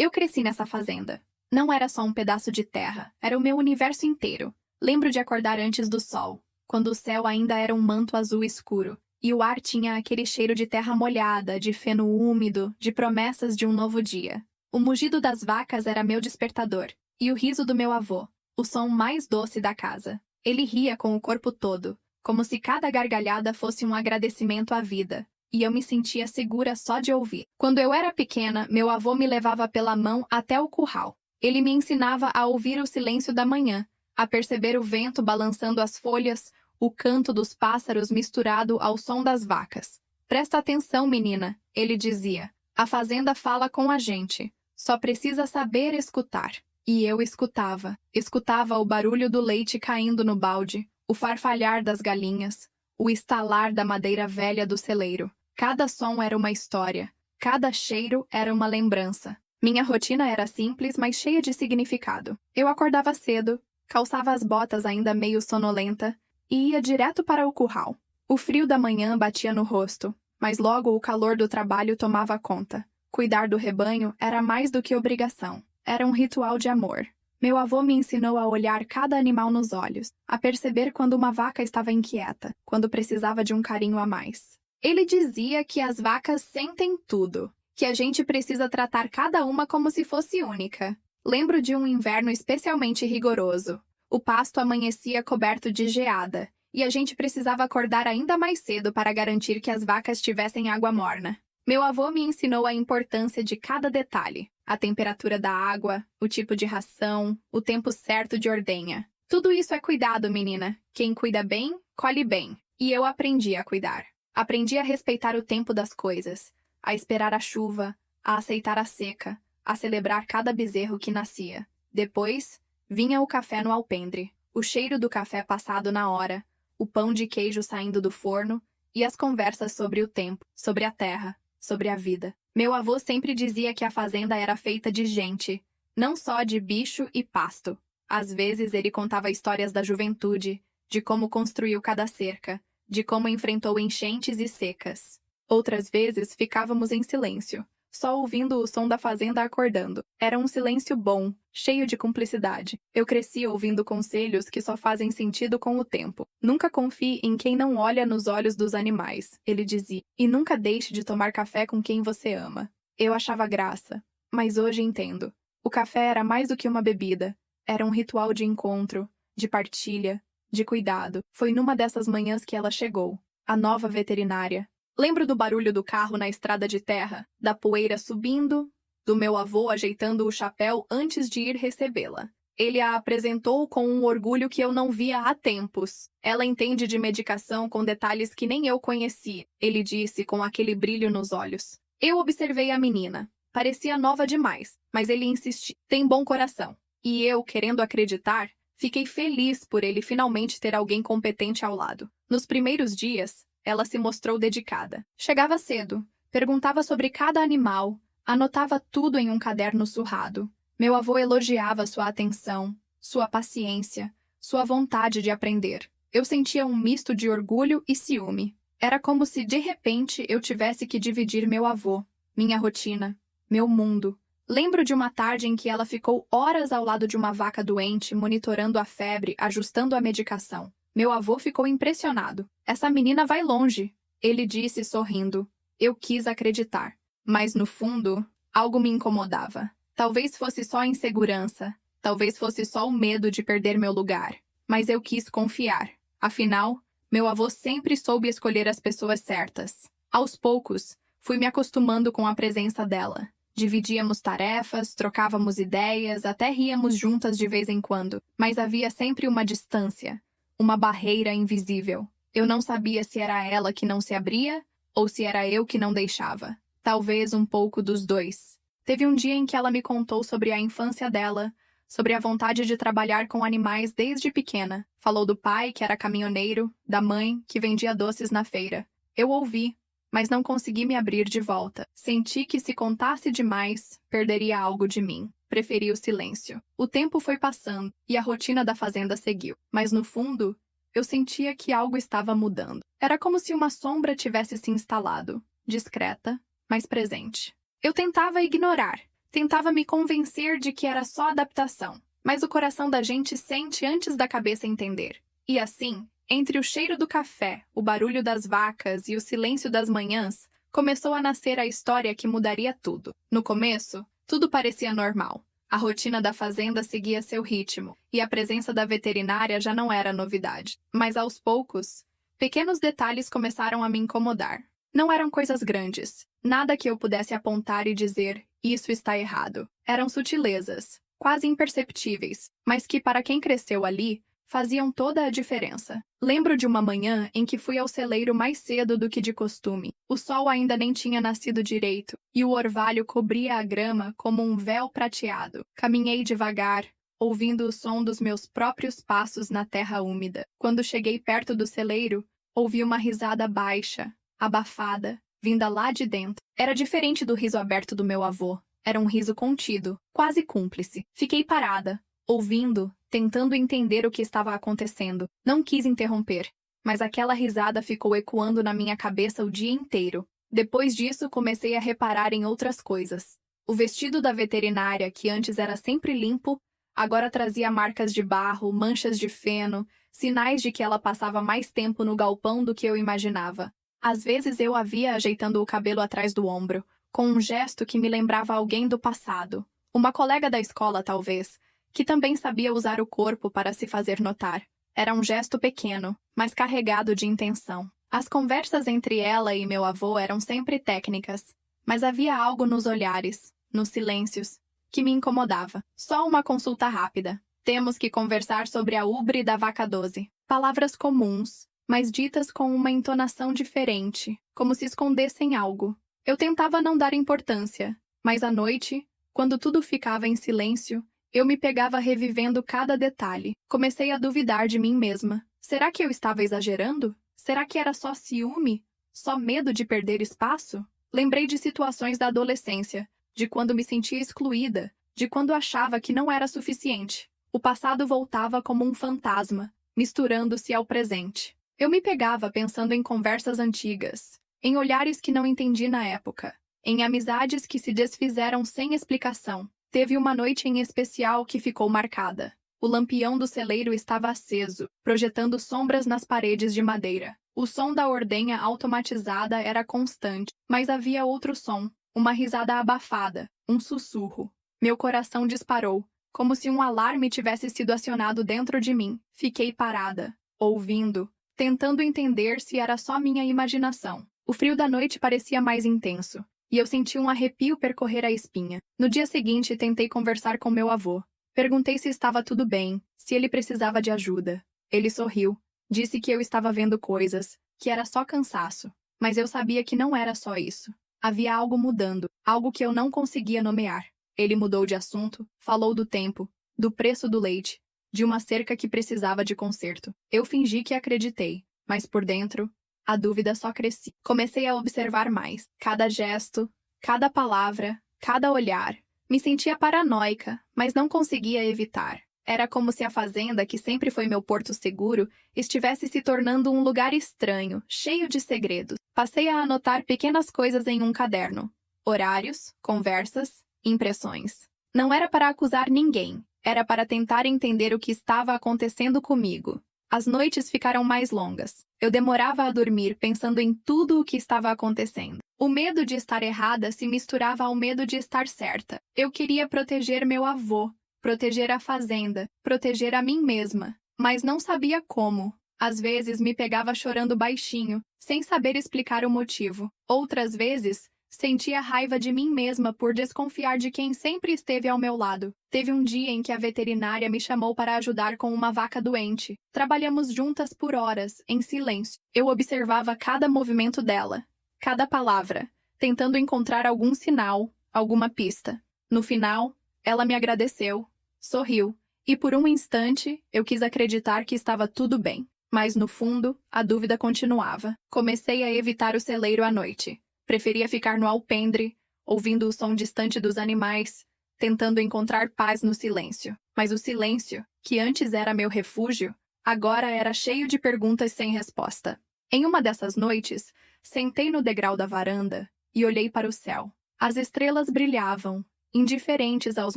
Eu cresci nessa fazenda. Não era só um pedaço de terra, era o meu universo inteiro. Lembro de acordar antes do sol, quando o céu ainda era um manto azul escuro, e o ar tinha aquele cheiro de terra molhada, de feno úmido, de promessas de um novo dia. O mugido das vacas era meu despertador, e o riso do meu avô, o som mais doce da casa. Ele ria com o corpo todo, como se cada gargalhada fosse um agradecimento à vida, e eu me sentia segura só de ouvir. Quando eu era pequena, meu avô me levava pela mão até o curral. Ele me ensinava a ouvir o silêncio da manhã, a perceber o vento balançando as folhas, o canto dos pássaros misturado ao som das vacas. Presta atenção, menina, ele dizia. A fazenda fala com a gente. Só precisa saber escutar. E eu escutava. Escutava o barulho do leite caindo no balde, o farfalhar das galinhas, o estalar da madeira velha do celeiro. Cada som era uma história. Cada cheiro era uma lembrança. Minha rotina era simples, mas cheia de significado. Eu acordava cedo, calçava as botas ainda meio sonolenta e ia direto para o curral. O frio da manhã batia no rosto, mas logo o calor do trabalho tomava conta. Cuidar do rebanho era mais do que obrigação. Era um ritual de amor. Meu avô me ensinou a olhar cada animal nos olhos, a perceber quando uma vaca estava inquieta, quando precisava de um carinho a mais. Ele dizia que as vacas sentem tudo, que a gente precisa tratar cada uma como se fosse única. Lembro de um inverno especialmente rigoroso. O pasto amanhecia coberto de geada, e a gente precisava acordar ainda mais cedo para garantir que as vacas tivessem água morna. Meu avô me ensinou a importância de cada detalhe, a temperatura da água, o tipo de ração, o tempo certo de ordenha. Tudo isso é cuidado, menina. Quem cuida bem, colhe bem. E eu aprendi a cuidar. Aprendi a respeitar o tempo das coisas, a esperar a chuva, a aceitar a seca, a celebrar cada bezerro que nascia. Depois, vinha o café no alpendre, o cheiro do café passado na hora, o pão de queijo saindo do forno e as conversas sobre o tempo, sobre a terra, sobre a vida. Meu avô sempre dizia que a fazenda era feita de gente, não só de bicho e pasto. Às vezes ele contava histórias da juventude, de como construiu cada cerca, de como enfrentou enchentes e secas. Outras vezes ficávamos em silêncio, só ouvindo o som da fazenda acordando. Era um silêncio bom, cheio de cumplicidade. Eu cresci ouvindo conselhos que só fazem sentido com o tempo. Nunca confie em quem não olha nos olhos dos animais, ele dizia. E nunca deixe de tomar café com quem você ama. Eu achava graça, mas hoje entendo. O café era mais do que uma bebida. Era um ritual de encontro, de partilha, de cuidado. Foi numa dessas manhãs que ela chegou, a nova veterinária. Lembro do barulho do carro na estrada de terra, da poeira subindo, do meu avô ajeitando o chapéu antes de ir recebê-la. Ele a apresentou com um orgulho que eu não via há tempos. Ela entende de medicação com detalhes que nem eu conhecia, ele disse com aquele brilho nos olhos. Eu observei a menina. Parecia nova demais, mas ele insistia. Tem bom coração. E eu, querendo acreditar, fiquei feliz por ele finalmente ter alguém competente ao lado. Nos primeiros dias, ela se mostrou dedicada. Chegava cedo, perguntava sobre cada animal, anotava tudo em um caderno surrado. Meu avô elogiava sua atenção, sua paciência, sua vontade de aprender. Eu sentia um misto de orgulho e ciúme. Era como se, de repente, eu tivesse que dividir meu avô, minha rotina, meu mundo. Lembro de uma tarde em que ela ficou horas ao lado de uma vaca doente, monitorando a febre, ajustando a medicação. Meu avô ficou impressionado. Essa menina vai longe, ele disse sorrindo. Eu quis acreditar. Mas no fundo, algo me incomodava. Talvez fosse só insegurança. Talvez fosse só o medo de perder meu lugar. Mas eu quis confiar. Afinal, meu avô sempre soube escolher as pessoas certas. Aos poucos, fui me acostumando com a presença dela. Dividíamos tarefas, trocávamos ideias, até ríamos juntas de vez em quando. Mas havia sempre uma distância. Uma barreira invisível. Eu não sabia se era ela que não se abria ou se era eu que não deixava. Talvez um pouco dos dois. Teve um dia em que ela me contou sobre a infância dela, sobre a vontade de trabalhar com animais desde pequena. Falou do pai, que era caminhoneiro, da mãe, que vendia doces na feira. Eu ouvi, mas não consegui me abrir de volta. Senti que se contasse demais, perderia algo de mim. Preferi o silêncio. O tempo foi passando e a rotina da fazenda seguiu. Mas no fundo, eu sentia que algo estava mudando. Era como se uma sombra tivesse se instalado, discreta, mas presente. Eu tentava ignorar. Tentava me convencer de que era só adaptação, mas o coração da gente sente antes da cabeça entender. E assim, entre o cheiro do café, o barulho das vacas e o silêncio das manhãs, começou a nascer a história que mudaria tudo. No começo, tudo parecia normal. A rotina da fazenda seguia seu ritmo, e a presença da veterinária já não era novidade. Mas aos poucos, pequenos detalhes começaram a me incomodar. Não eram coisas grandes, nada que eu pudesse apontar e dizer, isso está errado. Eram sutilezas, quase imperceptíveis, mas que para quem cresceu ali, faziam toda a diferença. Lembro de uma manhã em que fui ao celeiro mais cedo do que de costume. O sol ainda nem tinha nascido direito, e o orvalho cobria a grama como um véu prateado. Caminhei devagar, ouvindo o som dos meus próprios passos na terra úmida. Quando cheguei perto do celeiro, ouvi uma risada baixa, abafada, vinda lá de dentro. Era diferente do riso aberto do meu avô. Era um riso contido, quase cúmplice. Fiquei parada, ouvindo, tentando entender o que estava acontecendo. Não quis interromper, mas aquela risada ficou ecoando na minha cabeça o dia inteiro. Depois disso, comecei a reparar em outras coisas. O vestido da veterinária, que antes era sempre limpo, agora trazia marcas de barro, manchas de feno, sinais de que ela passava mais tempo no galpão do que eu imaginava. Às vezes eu a via ajeitando o cabelo atrás do ombro, com um gesto que me lembrava alguém do passado. Uma colega da escola, talvez, que também sabia usar o corpo para se fazer notar. Era um gesto pequeno, mas carregado de intenção. As conversas entre ela e meu avô eram sempre técnicas, mas havia algo nos olhares, nos silêncios, que me incomodava. Só uma consulta rápida. Temos que conversar sobre a ubre da vaca doze. Palavras comuns, mas ditas com uma entonação diferente, como se escondessem algo. Eu tentava não dar importância, mas à noite, quando tudo ficava em silêncio, eu me pegava revivendo cada detalhe. Comecei a duvidar de mim mesma. Será que eu estava exagerando? Será que era só ciúme? Só medo de perder espaço? Lembrei de situações da adolescência, de quando me sentia excluída, de quando achava que não era suficiente. O passado voltava como um fantasma, misturando-se ao presente. Eu me pegava pensando em conversas antigas, em olhares que não entendi na época, em amizades que se desfizeram sem explicação. Teve uma noite em especial que ficou marcada. O lampião do celeiro estava aceso, projetando sombras nas paredes de madeira. O som da ordenha automatizada era constante, mas havia outro som, uma risada abafada, um sussurro. Meu coração disparou, como se um alarme tivesse sido acionado dentro de mim. Fiquei parada, ouvindo, tentando entender se era só minha imaginação. O frio da noite parecia mais intenso, e eu senti um arrepio percorrer a espinha. No dia seguinte, tentei conversar com meu avô. Perguntei se estava tudo bem, se ele precisava de ajuda. Ele sorriu, disse que eu estava vendo coisas, que era só cansaço. Mas eu sabia que não era só isso. Havia algo mudando, algo que eu não conseguia nomear. Ele mudou de assunto, falou do tempo, do preço do leite, de uma cerca que precisava de conserto. Eu fingi que acreditei, mas por dentro, a dúvida só crescia. Comecei a observar mais. Cada gesto, cada palavra, cada olhar. Me sentia paranoica, mas não conseguia evitar. Era como se a fazenda, que sempre foi meu porto seguro, estivesse se tornando um lugar estranho, cheio de segredos. Passei a anotar pequenas coisas em um caderno. Horários, conversas, impressões. Não era para acusar ninguém. Era para tentar entender o que estava acontecendo comigo. As noites ficaram mais longas. Eu demorava a dormir pensando em tudo o que estava acontecendo. O medo de estar errada se misturava ao medo de estar certa. Eu queria proteger meu avô, proteger a fazenda, proteger a mim mesma, mas não sabia como. Às vezes me pegava chorando baixinho, sem saber explicar o motivo. Outras vezes, sentia raiva de mim mesma por desconfiar de quem sempre esteve ao meu lado. Teve um dia em que a veterinária me chamou para ajudar com uma vaca doente. Trabalhamos juntas por horas, em silêncio. Eu observava cada movimento dela, cada palavra, tentando encontrar algum sinal, alguma pista. No final, ela me agradeceu, sorriu, e por um instante eu quis acreditar que estava tudo bem. Mas no fundo, a dúvida continuava. Comecei a evitar o celeiro à noite. Preferia ficar no alpendre, ouvindo o som distante dos animais, tentando encontrar paz no silêncio. Mas o silêncio, que antes era meu refúgio, agora era cheio de perguntas sem resposta. Em uma dessas noites, sentei no degrau da varanda e olhei para o céu. As estrelas brilhavam, indiferentes aos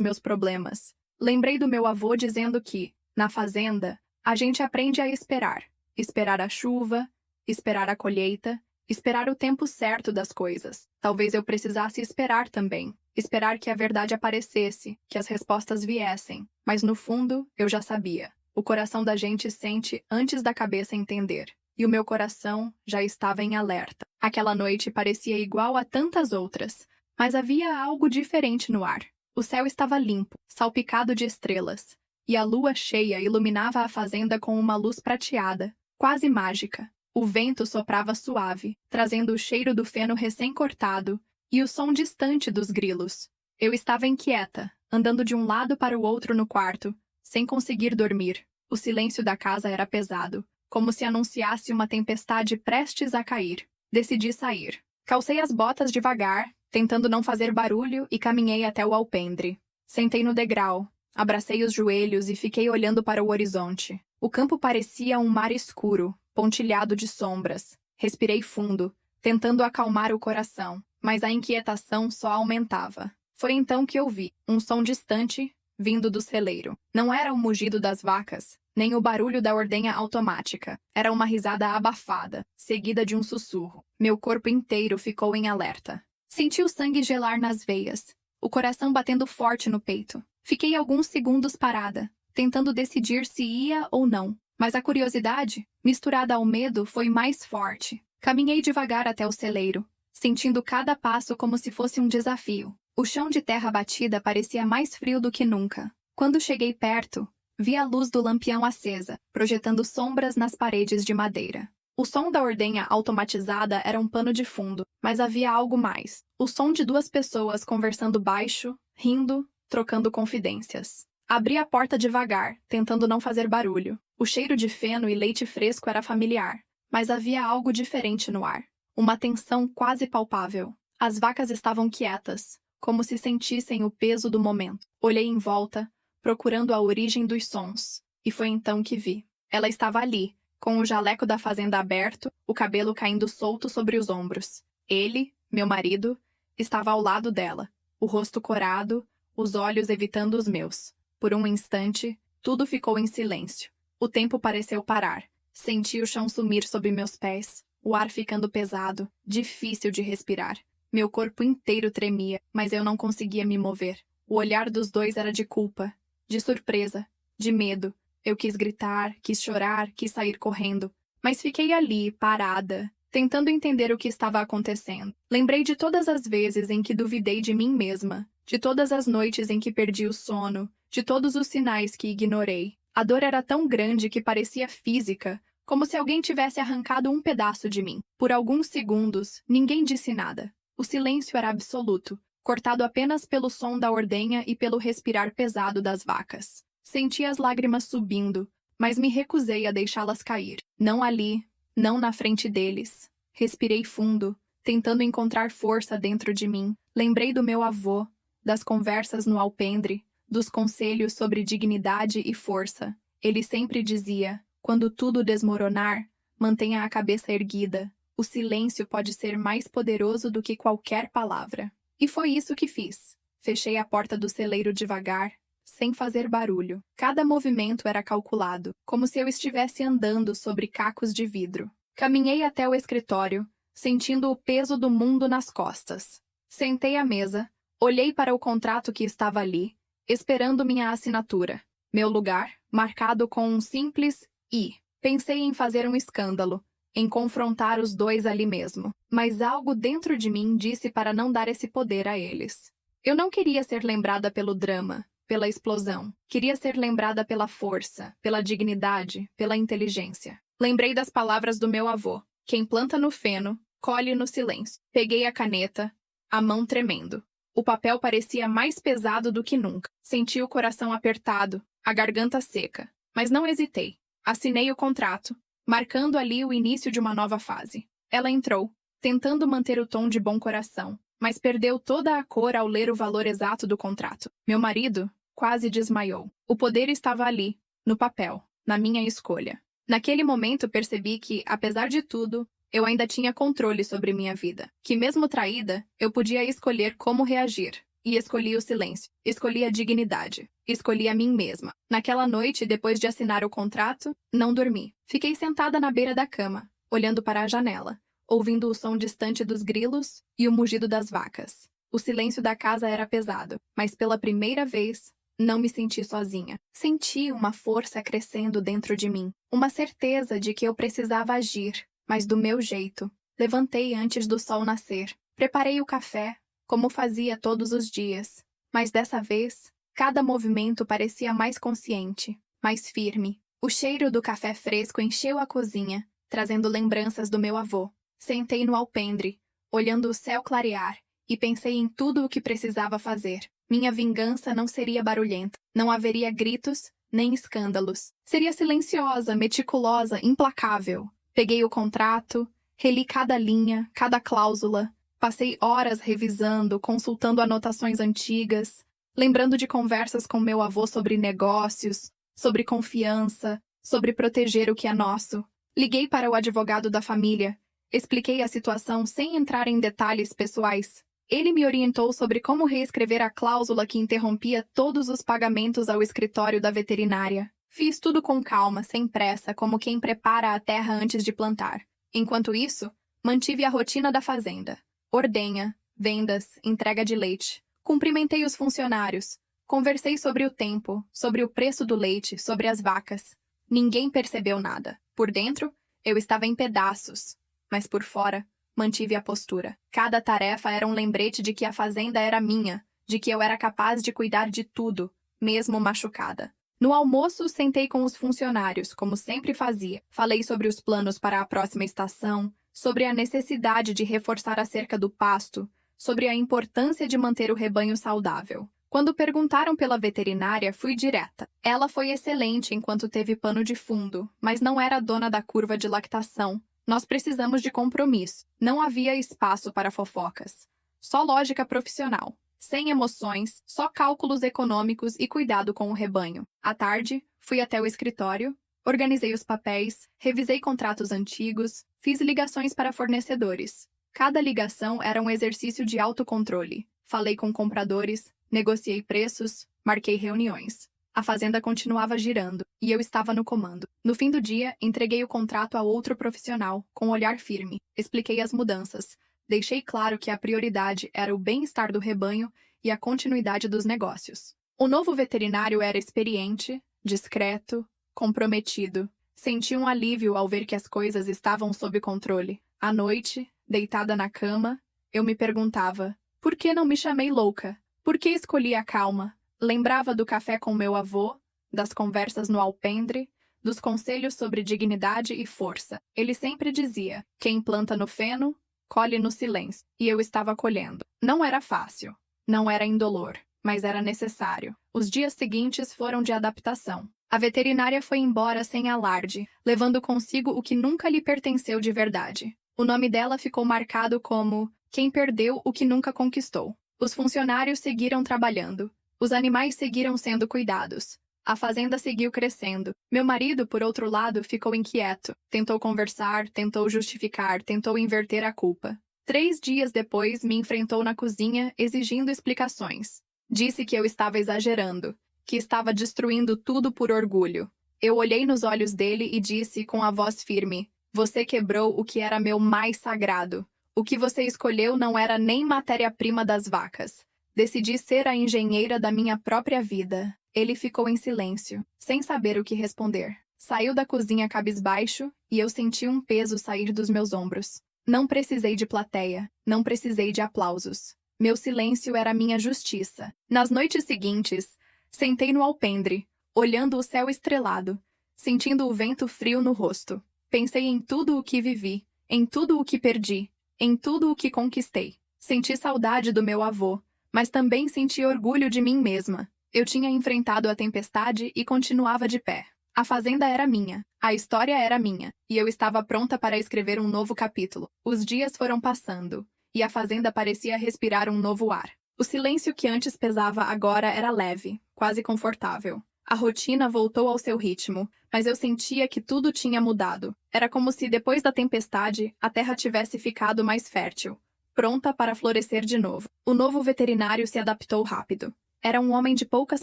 meus problemas. Lembrei do meu avô dizendo que, na fazenda, a gente aprende a esperar. Esperar a chuva, esperar a colheita, esperar o tempo certo das coisas. Talvez eu precisasse esperar também. Esperar que a verdade aparecesse, que as respostas viessem. Mas no fundo, eu já sabia. O coração da gente sente antes da cabeça entender. E o meu coração já estava em alerta. Aquela noite parecia igual a tantas outras, mas havia algo diferente no ar. O céu estava limpo, salpicado de estrelas, e a lua cheia iluminava a fazenda com uma luz prateada, quase mágica. O vento soprava suave, trazendo o cheiro do feno recém-cortado e o som distante dos grilos. Eu estava inquieta, andando de um lado para o outro no quarto, sem conseguir dormir. O silêncio da casa era pesado, como se anunciasse uma tempestade prestes a cair. Decidi sair. Calcei as botas devagar, tentando não fazer barulho, e caminhei até o alpendre. Sentei no degrau, abracei os joelhos e fiquei olhando para o horizonte. O campo parecia um mar escuro, pontilhado de sombras. Respirei fundo, tentando acalmar o coração, mas a inquietação só aumentava. Foi então que ouvi um som distante, vindo do celeiro. Não era o mugido das vacas, nem o barulho da ordenha automática. Era uma risada abafada, seguida de um sussurro. Meu corpo inteiro ficou em alerta. Senti o sangue gelar nas veias, o coração batendo forte no peito. Fiquei alguns segundos parada, tentando decidir se ia ou não. Mas a curiosidade, misturada ao medo, foi mais forte. Caminhei devagar até o celeiro, sentindo cada passo como se fosse um desafio. O chão de terra batida parecia mais frio do que nunca. Quando cheguei perto, vi a luz do lampião acesa, projetando sombras nas paredes de madeira. O som da ordenha automatizada era um pano de fundo, mas havia algo mais. O som de duas pessoas conversando baixo, rindo, trocando confidências. Abri a porta devagar, tentando não fazer barulho. O cheiro de feno e leite fresco era familiar, mas havia algo diferente no ar. Uma tensão quase palpável. As vacas estavam quietas, como se sentissem o peso do momento. Olhei em volta, procurando a origem dos sons, e foi então que vi. Ela estava ali, com o jaleco da fazenda aberto, o cabelo caindo solto sobre os ombros. Ele, meu marido, estava ao lado dela, o rosto corado, os olhos evitando os meus. Por um instante, tudo ficou em silêncio. O tempo pareceu parar. Senti o chão sumir sob meus pés, o ar ficando pesado, difícil de respirar. Meu corpo inteiro tremia, mas eu não conseguia me mover. O olhar dos dois era de culpa, de surpresa, de medo. Eu quis gritar, quis chorar, quis sair correndo, mas fiquei ali, parada, tentando entender o que estava acontecendo. Lembrei de todas as vezes em que duvidei de mim mesma, de todas as noites em que perdi o sono, de todos os sinais que ignorei. A dor era tão grande que parecia física, como se alguém tivesse arrancado um pedaço de mim. Por alguns segundos, ninguém disse nada. O silêncio era absoluto, cortado apenas pelo som da ordenha e pelo respirar pesado das vacas. Senti as lágrimas subindo, mas me recusei a deixá-las cair. Não ali, não na frente deles. Respirei fundo, tentando encontrar força dentro de mim. Lembrei do meu avô, das conversas no alpendre, dos conselhos sobre dignidade e força. Ele sempre dizia: quando tudo desmoronar, mantenha a cabeça erguida. O silêncio pode ser mais poderoso do que qualquer palavra. E foi isso que fiz. Fechei a porta do celeiro devagar, sem fazer barulho. Cada movimento era calculado, como se eu estivesse andando sobre cacos de vidro. Caminhei até o escritório, sentindo o peso do mundo nas costas. Sentei à mesa, olhei para o contrato que estava ali, esperando minha assinatura. Meu lugar, marcado com um simples I. Pensei em fazer um escândalo, em confrontar os dois ali mesmo, mas algo dentro de mim disse para não dar esse poder a eles. Eu não queria ser lembrada pelo drama, pela explosão. Queria ser lembrada pela força, pela dignidade, pela inteligência. Lembrei das palavras do meu avô: quem planta no feno, colhe no silêncio. Peguei a caneta, a mão tremendo. O papel parecia mais pesado do que nunca. Senti o coração apertado, a garganta seca, mas não hesitei. Assinei o contrato, marcando ali o início de uma nova fase. Ela entrou, tentando manter o tom de bom coração, mas perdeu toda a cor ao ler o valor exato do contrato. Meu marido quase desmaiou. O poder estava ali, no papel, na minha escolha. Naquele momento percebi que, apesar de tudo, eu ainda tinha controle sobre minha vida. Que mesmo traída, eu podia escolher como reagir. E escolhi o silêncio. Escolhi a dignidade. Escolhi a mim mesma. Naquela noite, depois de assinar o contrato, não dormi. Fiquei sentada na beira da cama, olhando para a janela, ouvindo o som distante dos grilos e o mugido das vacas. O silêncio da casa era pesado, mas pela primeira vez, não me senti sozinha. Senti uma força crescendo dentro de mim, uma certeza de que eu precisava agir, mas do meu jeito. Levantei antes do sol nascer. Preparei o café, como fazia todos os dias, mas dessa vez, cada movimento parecia mais consciente, mais firme. O cheiro do café fresco encheu a cozinha, trazendo lembranças do meu avô. Sentei no alpendre, olhando o céu clarear, e pensei em tudo o que precisava fazer. Minha vingança não seria barulhenta, não haveria gritos, nem escândalos. Seria silenciosa, meticulosa, implacável. Peguei o contrato, reli cada linha, cada cláusula. Passei horas revisando, consultando anotações antigas, lembrando de conversas com meu avô sobre negócios, sobre confiança, sobre proteger o que é nosso. Liguei para o advogado da família. Expliquei a situação sem entrar em detalhes pessoais. Ele me orientou sobre como reescrever a cláusula que interrompia todos os pagamentos ao escritório da veterinária. Fiz tudo com calma, sem pressa, como quem prepara a terra antes de plantar. Enquanto isso, mantive a rotina da fazenda. Ordenha, vendas, entrega de leite. Cumprimentei os funcionários. Conversei sobre o tempo, sobre o preço do leite, sobre as vacas. Ninguém percebeu nada. Por dentro, eu estava em pedaços, mas por fora, mantive a postura. Cada tarefa era um lembrete de que a fazenda era minha, de que eu era capaz de cuidar de tudo, mesmo machucada. No almoço, sentei com os funcionários, como sempre fazia. Falei sobre os planos para a próxima estação, sobre a necessidade de reforçar a cerca do pasto, sobre a importância de manter o rebanho saudável. Quando perguntaram pela veterinária, fui direta. Ela foi excelente enquanto teve pano de fundo, mas não era dona da curva de lactação. Nós precisamos de compromisso. Não havia espaço para fofocas. Só lógica profissional. Sem emoções, só cálculos econômicos e cuidado com o rebanho. À tarde, fui até o escritório, organizei os papéis, revisei contratos antigos, fiz ligações para fornecedores. Cada ligação era um exercício de autocontrole. Falei com compradores, negociei preços, marquei reuniões. A fazenda continuava girando, e eu estava no comando. No fim do dia, entreguei o contrato a outro profissional, com olhar firme. Expliquei as mudanças. Deixei claro que a prioridade era o bem-estar do rebanho e a continuidade dos negócios. O novo veterinário era experiente, discreto, comprometido. Senti um alívio ao ver que as coisas estavam sob controle. À noite, deitada na cama, eu me perguntava: por que não me chamei louca? Por que escolhi a calma? Lembrava do café com meu avô, das conversas no alpendre, dos conselhos sobre dignidade e força. Ele sempre dizia: quem planta no feno, colhe no silêncio. E eu estava colhendo. Não era fácil, não era indolor, mas era necessário. Os dias seguintes foram de adaptação. A veterinária foi embora sem alarde, levando consigo o que nunca lhe pertenceu de verdade. O nome dela ficou marcado como quem perdeu o que nunca conquistou. Os funcionários seguiram trabalhando. Os animais seguiram sendo cuidados. A fazenda seguiu crescendo. Meu marido, por outro lado, ficou inquieto. Tentou conversar, tentou justificar, tentou inverter a culpa. 3 dias depois, me enfrentou na cozinha, exigindo explicações. Disse que eu estava exagerando, que estava destruindo tudo por orgulho. Eu olhei nos olhos dele e disse com a voz firme: você quebrou o que era meu mais sagrado. O que você escolheu não era nem matéria-prima das vacas. Decidi ser a engenheira da minha própria vida. Ele ficou em silêncio, sem saber o que responder. Saiu da cozinha cabisbaixo e eu senti um peso sair dos meus ombros. Não precisei de plateia, não precisei de aplausos. Meu silêncio era minha justiça. Nas noites seguintes, sentei no alpendre, olhando o céu estrelado, sentindo o vento frio no rosto. Pensei em tudo o que vivi, em tudo o que perdi, em tudo o que conquistei. Senti saudade do meu avô, mas também senti orgulho de mim mesma. Eu tinha enfrentado a tempestade e continuava de pé. A fazenda era minha, a história era minha, e eu estava pronta para escrever um novo capítulo. Os dias foram passando, e a fazenda parecia respirar um novo ar. O silêncio que antes pesava agora era leve, quase confortável. A rotina voltou ao seu ritmo, mas eu sentia que tudo tinha mudado. Era como se, depois da tempestade, a terra tivesse ficado mais fértil, pronta para florescer de novo. O novo veterinário se adaptou rápido. Era um homem de poucas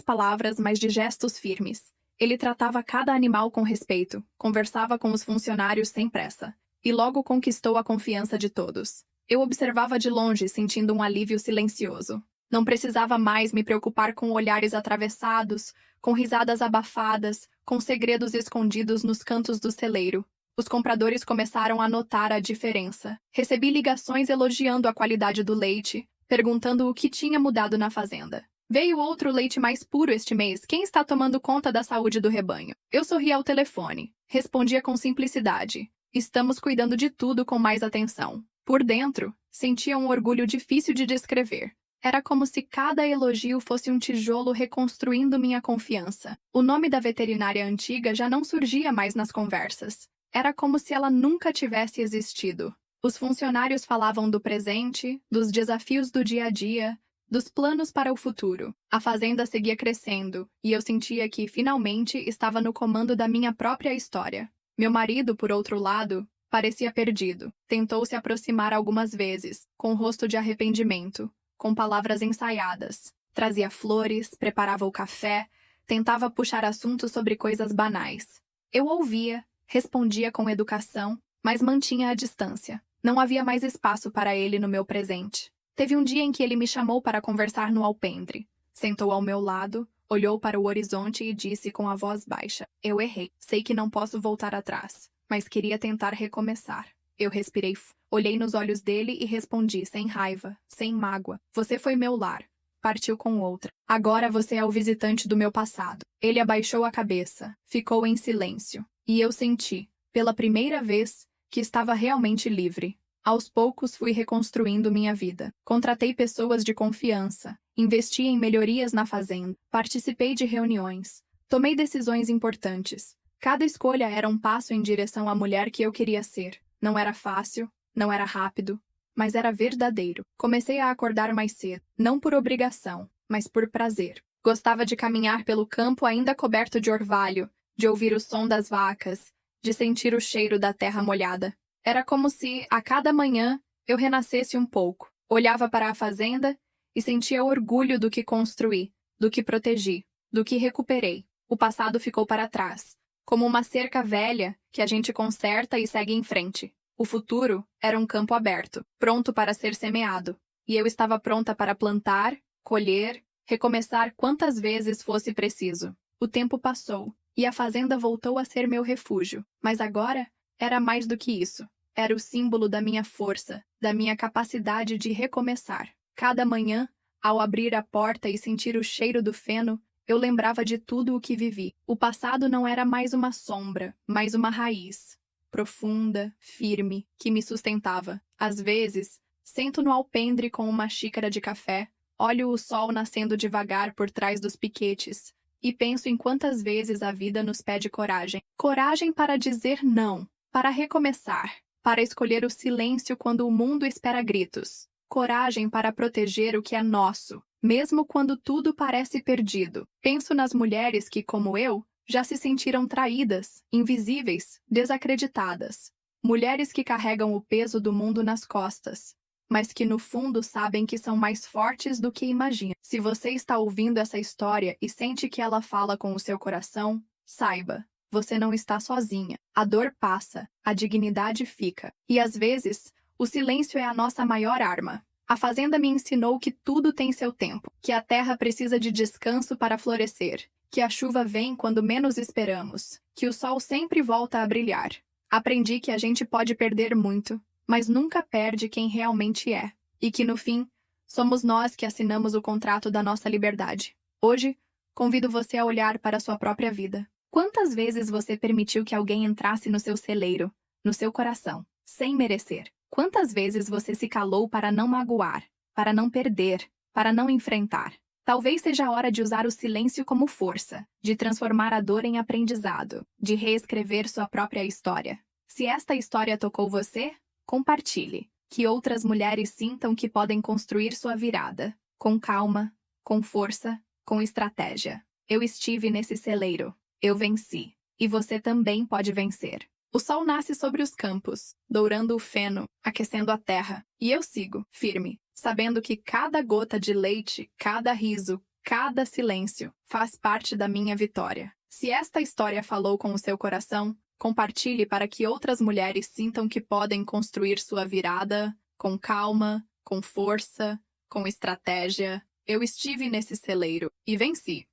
palavras, mas de gestos firmes. Ele tratava cada animal com respeito, conversava com os funcionários sem pressa, e logo conquistou a confiança de todos. Eu observava de longe, sentindo um alívio silencioso. Não precisava mais me preocupar com olhares atravessados, com risadas abafadas, com segredos escondidos nos cantos do celeiro. Os compradores começaram a notar a diferença. Recebi ligações elogiando a qualidade do leite, perguntando o que tinha mudado na fazenda. Veio outro leite mais puro este mês. Quem está tomando conta da saúde do rebanho? Eu sorri ao telefone. Respondia com simplicidade. Estamos cuidando de tudo com mais atenção. Por dentro, sentia um orgulho difícil de descrever. Era como se cada elogio fosse um tijolo reconstruindo minha confiança. O nome da veterinária antiga já não surgia mais nas conversas. Era como se ela nunca tivesse existido. Os funcionários falavam do presente, dos desafios do dia a dia, dos planos para o futuro. A fazenda seguia crescendo, e eu sentia que, finalmente, estava no comando da minha própria história. Meu marido, por outro lado, parecia perdido. Tentou se aproximar algumas vezes, com rosto de arrependimento, com palavras ensaiadas. Trazia flores, preparava o café, tentava puxar assuntos sobre coisas banais. Eu ouvia, respondia com educação, mas mantinha a distância. Não havia mais espaço para ele no meu presente. Teve um dia em que ele me chamou para conversar no alpendre. Sentou ao meu lado, olhou para o horizonte e disse com a voz baixa: Eu errei. Sei que não posso voltar atrás, mas queria tentar recomeçar. Eu respirei, olhei nos olhos dele e respondi sem raiva, sem mágoa: Você foi meu lar. Partiu com outra. Agora você é o visitante do meu passado. Ele abaixou a cabeça, ficou em silêncio. E eu senti, pela primeira vez, que estava realmente livre. Aos poucos fui reconstruindo minha vida. Contratei pessoas de confiança, investi em melhorias na fazenda, participei de reuniões, tomei decisões importantes. Cada escolha era um passo em direção à mulher que eu queria ser. Não era fácil, não era rápido, mas era verdadeiro. Comecei a acordar mais cedo, não por obrigação, mas por prazer. Gostava de caminhar pelo campo ainda coberto de orvalho, de ouvir o som das vacas, de sentir o cheiro da terra molhada. Era como se, a cada manhã, eu renascesse um pouco. Olhava para a fazenda e sentia orgulho do que construí, do que protegi, do que recuperei. O passado ficou para trás, como uma cerca velha que a gente conserta e segue em frente. O futuro era um campo aberto, pronto para ser semeado. E eu estava pronta para plantar, colher, recomeçar quantas vezes fosse preciso. O tempo passou, e a fazenda voltou a ser meu refúgio. Mas agora, era mais do que isso. Era o símbolo da minha força, da minha capacidade de recomeçar. Cada manhã, ao abrir a porta e sentir o cheiro do feno, eu lembrava de tudo o que vivi. O passado não era mais uma sombra, mas uma raiz, profunda, firme, que me sustentava. Às vezes, sento no alpendre com uma xícara de café, olho o sol nascendo devagar por trás dos piquetes, e penso em quantas vezes a vida nos pede coragem. Coragem para dizer não, para recomeçar, para escolher o silêncio quando o mundo espera gritos. Coragem para proteger o que é nosso, mesmo quando tudo parece perdido. Penso nas mulheres que, como eu, já se sentiram traídas, invisíveis, desacreditadas. Mulheres que carregam o peso do mundo nas costas, mas que no fundo sabem que são mais fortes do que imaginam. Se você está ouvindo essa história e sente que ela fala com o seu coração, saiba, você não está sozinha. A dor passa, a dignidade fica. E às vezes, o silêncio é a nossa maior arma. A fazenda me ensinou que tudo tem seu tempo, que a terra precisa de descanso para florescer, que a chuva vem quando menos esperamos, que o sol sempre volta a brilhar. Aprendi que a gente pode perder muito, mas nunca perde quem realmente é, e que no fim, somos nós que assinamos o contrato da nossa liberdade. Hoje, convido você a olhar para a sua própria vida. Quantas vezes você permitiu que alguém entrasse no seu celeiro, no seu coração, sem merecer? Quantas vezes você se calou para não magoar, para não perder, para não enfrentar? Talvez seja a hora de usar o silêncio como força, de transformar a dor em aprendizado, de reescrever sua própria história. Se esta história tocou você, compartilhe. Que outras mulheres sintam que podem construir sua virada, com calma, com força, com estratégia. Eu estive nesse celeiro. Eu venci. E você também pode vencer. O sol nasce sobre os campos, dourando o feno, aquecendo a terra. E eu sigo, firme, sabendo que cada gota de leite, cada riso, cada silêncio faz parte da minha vitória. Se esta história falou com o seu coração, compartilhe para que outras mulheres sintam que podem construir sua virada com calma, com força, com estratégia. Eu estive nesse celeiro e venci.